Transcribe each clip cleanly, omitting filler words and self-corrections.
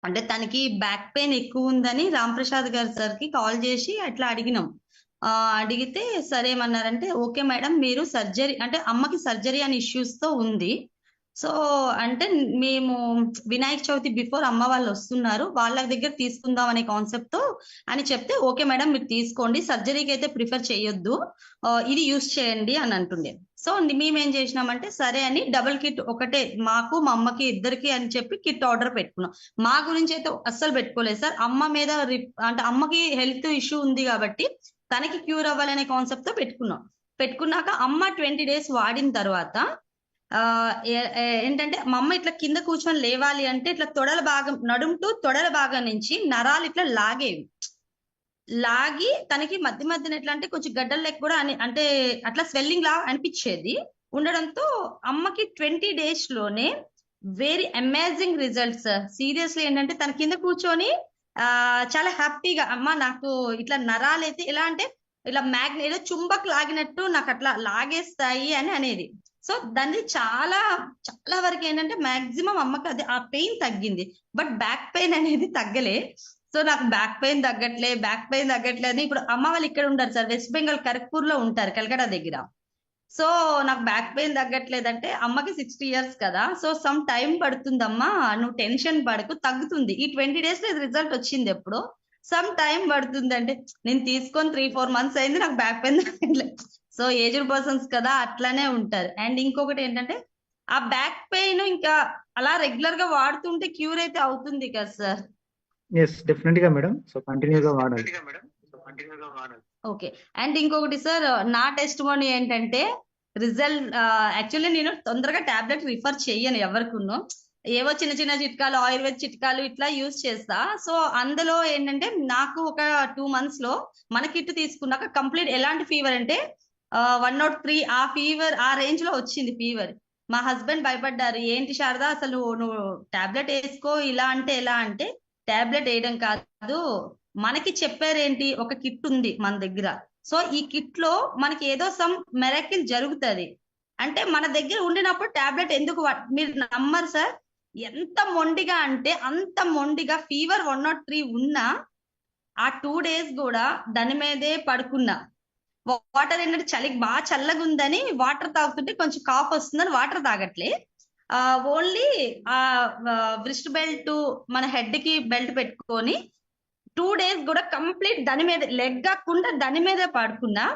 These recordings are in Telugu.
అంటే తనకి బ్యాక్ పెయిన్ ఎక్కువ ఉందని రాంప్రసాద్ గారు సార్కి కాల్ చేసి అట్లా అడిగినాం. అడిగితే సరే ఏమన్నారంటే, ఓకే మేడం మీరు సర్జరీ అంటే అమ్మకి సర్జరీ అనే ఇష్యూస్ తో ఉంది. సో అంటే మేము వినాయక చవితి బిఫోర్ అమ్మ వాళ్ళు వస్తున్నారు, వాళ్ళ దగ్గర తీసుకుందాం అనే కాన్సెప్ట్ తో అని చెప్తే, ఓకే మేడం మీరు తీసుకోండి, సర్జరీకి అయితే ప్రిఫర్ చేయొద్దు, ఇది యూస్ చేయండి అని అంటుండే. సో మేమేం చేసినామంటే సరే అని డబుల్ కిట్ ఒకటే మాకు మా అమ్మకి ఇద్దరికి అని చెప్పి కిట్ ఆర్డర్ పెట్టుకున్నాం. మా గురించి అయితే అస్సలు పెట్టుకోలేదు సార్. అమ్మ మీద అంటే అమ్మకి హెల్త్ ఇష్యూ ఉంది కాబట్టి తనకి క్యూర్ అవ్వాలనే కాన్సెప్ట్ తో పెట్టుకున్నాం. పెట్టుకున్నాక అమ్మ 20 days వాడిన తర్వాత ఏంటంటే మా అమ్మ ఇట్లా కింద కూర్చొని లేవాలి అంటే ఇట్లా తొడల భాగం, నడుం టు తొడల భాగం నుంచి నరాలు ఇట్లా లాగేవి. లాగి తనకి మధ్య మధ్యన ఎట్లా అంటే కొంచెం గడ్డలు లెక్క కూడా అంటే అట్లా స్వెల్లింగ్ లా అనిపించేది ఉండడంతో అమ్మకి 20 days లోనే వెరీ అమేజింగ్ రిజల్ట్స్. సీరియస్లీ ఏంటంటే తన కింద కూర్చొని చాలా హ్యాపీగా అమ్మ నాకు ఇట్లా నరాలు అయితే ఎలా అంటే ఇలా ఏదో చుంబక్ లాగినట్టు నాకు అట్లా లాగేస్తాయి అని అనేది. సో దాన్ని చాలా చాలా వరకు ఏంటంటే మాక్సిమం అమ్మకి అది ఆ పెయిన్ తగ్గింది, బట్ బ్యాక్ పెయిన్ అనేది తగ్గలే. సో నాకు బ్యాక్ పెయిన్ తగ్గట్లే అని ఇప్పుడు అమ్మ వాళ్ళు ఇక్కడ ఉంటారు సార్, వెస్ట్ బెంగాల్ కరక్పూర్ లో ఉంటారు, కలకడా దగ్గర. సో నాకు బ్యాక్ పెయిన్ తగ్గట్లేదంటే అమ్మకి 60 years కదా, సో సమ్ టైం పడుతుందమ్మా, నువ్వు టెన్షన్ పడకు తగ్గుతుంది, ఈ 20 days లో రిజల్ట్ వచ్చింది, ఎప్పుడు సమ్ టైం పడుతుంది అంటే నేను తీసుకొని 3-4 months అయింది, నాకు బ్యాక్ పెయిన్ తగ్గట్లేదు. సో ఏజ్డ్ పర్సన్స్ కదా అట్లానే ఉంటారు. అండ్ ఇంకొకటి ఏంటంటే ఆ బ్యాక్ పెయిన్ ఇంకా అలా రెగ్యులర్ గా వాడుతుంటే క్యూర్ అయితే అవుతుంది కదా సార్? ఎస్ డెఫినెట్ గా మేడం. సో కంటిన్యూగా వాడాలి. ఓకే. అండ్ ఇంకొకటి సార్, నా టెస్ట్ మోనీ ఏంటంటే రిజల్ట్ యాక్చువల్లీ నేను తొందరగా టాబ్లెట్ రిఫర్ చెయ్యను ఎవరికును, ఏవో చిన్న చిన్న చిట్కాలు, ఆయుర్వేద చిట్కాలు ఇట్లా యూజ్ చేస్తా. సో అందులో ఏంటంటే నాకు ఒక 2 months లో మన కిట్ తీసుకున్నాక కంప్లీట్ ఎలాంటి ఫీవర్ అంటే 103 ఆ ఫీవర్ ఆ రేంజ్ లో వచ్చింది ఫీవర్. మా హస్బెండ్ భయపడ్డారు, ఏంటి శారదా అసలు నువ్వు టాబ్లెట్ వేసుకో ఇలా అంటే ఎలా అంటే, టాబ్లెట్ వేయడం కాదు, మనకి చెప్పారేంటి ఒక కిట్ ఉంది మన దగ్గర, సో ఈ కిట్ లో మనకి ఏదో సమ్ మెరకిల్ జరుగుతుంది అంటే మన దగ్గర ఉండినప్పుడు టాబ్లెట్ ఎందుకు మీరు నమ్మరు సార్, ఎంత మొండిగా అంటే అంత మొండిగా ఫీవర్ 103 ఉన్నా ఆ 2 days కూడా దాని మీదే పడుకున్నా. వాటర్ ఏంటంటే చలికి బాగా చల్లగా ఉందని వాటర్ తాగుతుంటే కొంచెం కాఫ్ వస్తుందని వాటర్ తాగట్లే, ఓన్లీ ఆ వ్రిస్ట్ బెల్ట్ మన హెడ్ కి బెల్ట్ పెట్టుకొని 2 days కూడా కంప్లీట్ దాని మీద లెగ్గకుండా దాని మీదే పడుకున్నా.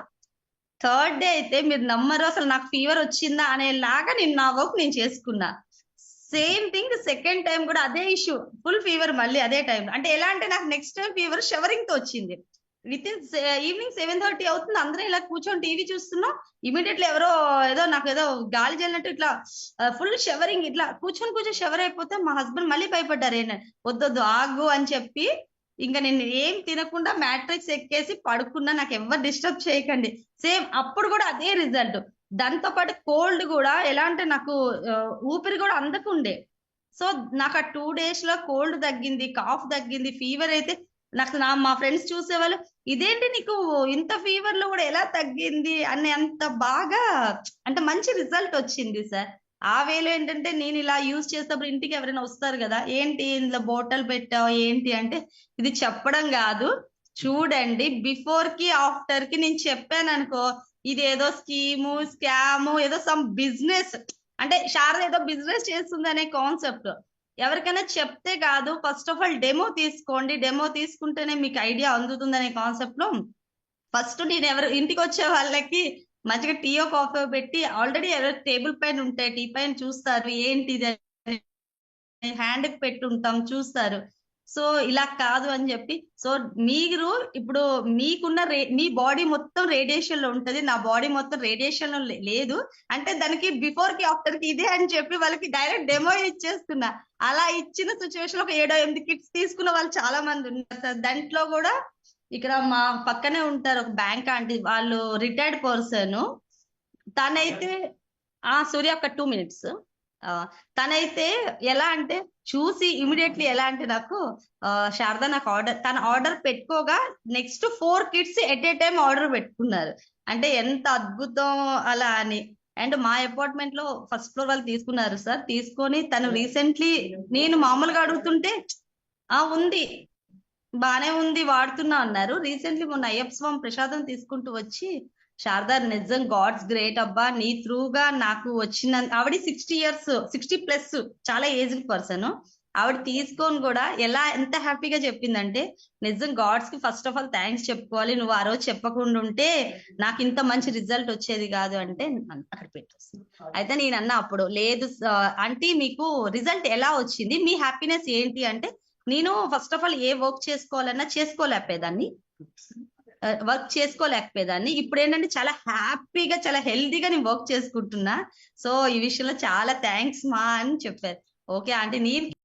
థర్డ్ డే అయితే మీరు నమ్మరు అసలు నాకు ఫీవర్ వచ్చిందా అనేలాగా నేను నా వర్క్ నేను చేసుకున్నా. సేమ్ థింగ్ సెకండ్ టైం కూడా అదే ఇష్యూ, ఫుల్ ఫీవర్ మళ్ళీ అదే టైం. అంటే ఎలా అంటే నాకు నెక్స్ట్ టైం ఫీవర్ షవరింగ్ తో వచ్చింది. విత్ ఇన్ ఈవినింగ్ 7:30 అవుతుంది, అందరం ఇలా కూర్చొని టీవీ చూస్తున్నాం, ఇమీడియట్లీ ఎవరో ఏదో నాకు ఏదో గాలి జల్లినట్టు ఇట్లా ఫుల్ షవరింగ్, ఇట్లా కూర్చొని షవర్ అయిపోతే మా హస్బెండ్ మళ్ళీ భయపడ్డారు, వద్దొద్దు ఆగు అని చెప్పి ఇంకా నేను ఏం తినకుండా మ్యాట్రిక్స్ ఎక్కేసి పడుకున్నా, నాకు ఎవరు డిస్టర్బ్ చేయకండి. సేమ్ అప్పుడు కూడా అదే రిజల్ట్. దాంతో పాటు కోల్డ్ కూడా ఎలా అంటే నాకు ఊపిరి కూడా అందకుండే. సో నాకు ఆ 2 days లో కోల్డ్ తగ్గింది, కాఫ్ తగ్గింది, ఫీవర్ అయితే నాకు మా ఫ్రెండ్స్ చూసేవాళ్ళు, ఇదేంటి నీకు ఇంత ఫీవర్ లో కూడా ఎలా తగ్గింది అని, అంత బాగా అంటే మంచి రిజల్ట్ వచ్చింది సార్. ఆ వేలో ఏంటంటే నేను ఇలా యూజ్ చేసేటప్పుడు ఇంటికి ఎవరైనా వస్తారు కదా, ఏంటి ఇందులో బాటిల్ పెట్టావు ఏంటి అంటే, ఇది చెప్పడం కాదు చూడండి, బిఫోర్ కి ఆఫ్టర్ కి నేను చెప్పాను అనుకో, ఇదేదో స్కీము స్కాము ఏదో సమ్ బిజినెస్ అంటే శారద ఏదో బిజినెస్ చేస్తుంది అనే కాన్సెప్ట్. ఎవరికైనా చెప్తే కాదు, ఫస్ట్ ఆఫ్ ఆల్ డెమో తీసుకోండి, డెమో తీసుకుంటేనే మీకు ఐడియా అందుతుంది అనే కాన్సెప్ట్ లో ఫస్ట్ నేను ఎవరు ఇంటికి వచ్చే వాళ్ళకి మంచిగా టీయో కాఫీ పెట్టి, ఆల్రెడీ ఎవరు టేబుల్ పైన ఉంటాయి, టీ పైన చూస్తారు ఏంటి హ్యాండ్ కి పెట్టి ఉంటాం చూస్తారు. సో ఇలా కాదు అని చెప్పి, సో మీరు ఇప్పుడు మీకున్న మీ బాడీ మొత్తం రేడియేషన్ లో ఉంటది, నా బాడీ మొత్తం రేడియేషన్ లో లేదు అంటే దానికి బిఫోర్ కి ఆఫ్టర్ కి ఇదే అని చెప్పి వాళ్ళకి డైరెక్ట్ డెమో ఇచ్చేస్తున్నా. అలా ఇచ్చిన సిచ్యువేషన్ లో ఒక 7-8 కిట్స్ తీసుకున్న వాళ్ళు చాలా మంది ఉన్నారు సార్. దాంట్లో కూడా ఇక్కడ మా పక్కనే ఉంటారు ఒక బ్యాంక్ ఆంటీ, వాళ్ళు రిటైర్డ్ పర్సన్, తనైతే సూర్య ఒక 2 minutes, తనైతే ఎలా అంటే చూసి ఇమీడియట్లీ ఎలా అంటే నాకు శారద నాకు తన ఆర్డర్ పెట్టుకోగా next 4 kids at a time order పెట్టుకున్నారు. అంటే ఎంత అద్భుతం అలా అని. అండ్ మా అపార్ట్మెంట్ లో ఫస్ట్ ఫ్లోర్ వాళ్ళు తీసుకున్నారు సార్, తీసుకొని తను రీసెంట్లీ నేను మామూలుగా అడుగుతుంటే ఉంది, బానే ఉంది, వాడుతున్నా అన్నారు. రీసెంట్లీ మొన్న అయ్యప్ప స్వామి ప్రసాదం తీసుకుంటూ వచ్చి, శారదా నిజం గాడ్స్ గ్రేట్ అబ్బా, నీ త్రూగా నాకు వచ్చిన, ఆవిడ 60 years 60+ చాలా ఏజ్డ్ పర్సన్. ఆవిడ తీసుకొని కూడా ఎంత హ్యాపీగా చెప్పిందంటే, నిజం గాడ్స్ కి ఫస్ట్ ఆఫ్ ఆల్ థ్యాంక్స్ చెప్పుకోవాలి, నువ్వు ఆ రోజు చెప్పకుండా ఉంటే నాకు ఇంత మంచి రిజల్ట్ వచ్చేది కాదు అంటే అక్కడ పెట్టేస్తుంది. అయితే నేను అన్నా అప్పుడు, లేదు అంటే మీకు రిజల్ట్ ఎలా వచ్చింది, మీ హ్యాపీనెస్ ఏంటి అంటే, నేను first of all A work చేసుకోవాలన్నా చేసుకోలేకపోయేదాన్ని, ఇప్పుడు ఏంటంటే చాలా హ్యాపీగా చాలా హెల్దీగా నేను వర్క్ చేసుకుంటున్నా. సో ఈ విషయంలో చాలా థ్యాంక్స్ మా అని చెప్పారు. ఓకే ఆంటీ, నేను